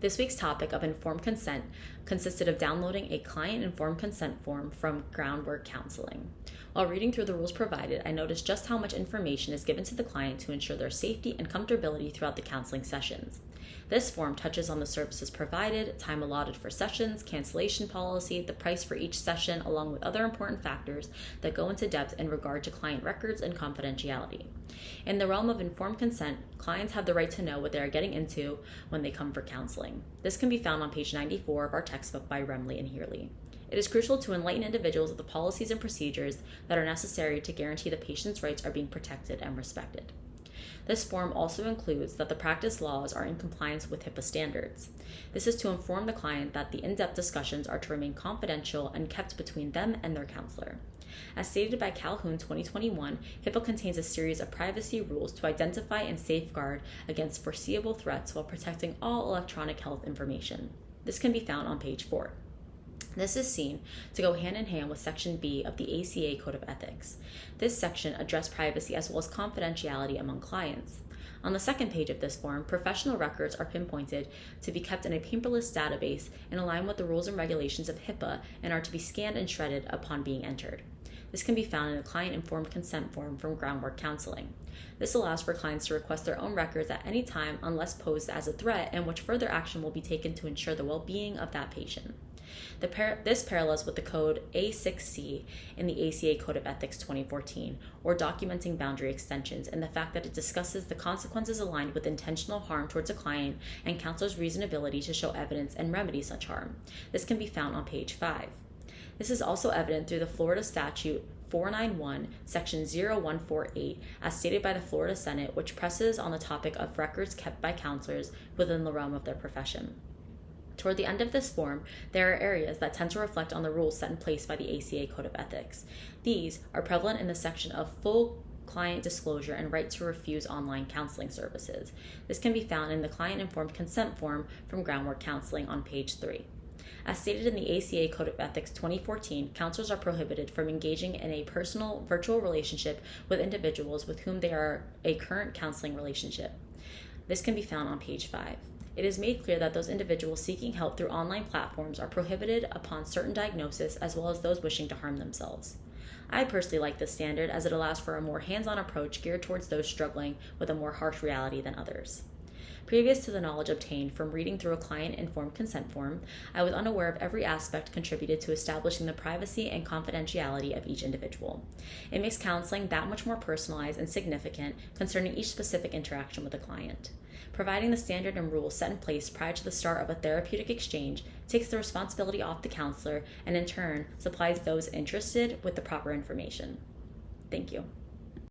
This week's topic of informed consent consisted of downloading a client-informed consent form from Groundwork Counseling. While reading through the rules provided, I noticed just how much information is given to the client to ensure their safety and comfortability throughout the counseling sessions. This form touches on the services provided, time allotted for sessions, cancellation policy, the price for each session, along with other important factors that go into depth in regard to client records and confidentiality. In the realm of informed consent, clients have the right to know what they are getting into when they come for counseling. This can be found on page 94 of our textbook by Remley and Herlihy. It is crucial to enlighten individuals of the policies and procedures that are necessary to guarantee the patient's rights are being protected and respected. This form also includes that the practice laws are in compliance with HIPAA standards. This is to inform the client that the in-depth discussions are to remain confidential and kept between them and their counselor. As stated by Calhoun 2021, HIPAA contains a series of privacy rules to identify and safeguard against foreseeable threats while protecting all electronic health information. This can be found on page 4. This is seen to go hand in hand with Section B of the ACA Code of Ethics. This section addressed privacy as well as confidentiality among clients. On the second page of this form, professional records are pinpointed to be kept in a paperless database and align with the rules and regulations of HIPAA and are to be scanned and shredded upon being entered. This can be found in a client-informed consent form from Groundwork Counseling. This allows for clients to request their own records at any time unless posed as a threat, and which further action will be taken to ensure the well-being of that patient. This parallels with the code A6C in the ACA Code of Ethics 2014, or documenting boundary extensions, and the fact that it discusses the consequences aligned with intentional harm towards a client and counsels reasonability to show evidence and remedy such harm. This can be found on page 5. This is also evident through the Florida Statute 491, Section 0148, as stated by the Florida Senate, which presses on the topic of records kept by counselors within the realm of their profession. Toward the end of this form, there are areas that tend to reflect on the rules set in place by the ACA Code of Ethics. These are prevalent in the section of full client disclosure and right to refuse online counseling services. This can be found in the client-informed consent form from Groundwork Counseling on page 3. As stated in the ACA Code of Ethics 2014, counselors are prohibited from engaging in a personal virtual relationship with individuals with whom they are a current counseling relationship. This can be found on page 5. It is made clear that those individuals seeking help through online platforms are prohibited upon certain diagnosis as well as those wishing to harm themselves. I personally like this standard as it allows for a more hands-on approach geared towards those struggling with a more harsh reality than others. Previous to the knowledge obtained from reading through a client-informed consent form, I was unaware of every aspect contributed to establishing the privacy and confidentiality of each individual. It makes counseling that much more personalized and significant concerning each specific interaction with a client. Providing the standard and rules set in place prior to the start of a therapeutic exchange takes the responsibility off the counselor and in turn supplies those interested with the proper information. Thank you.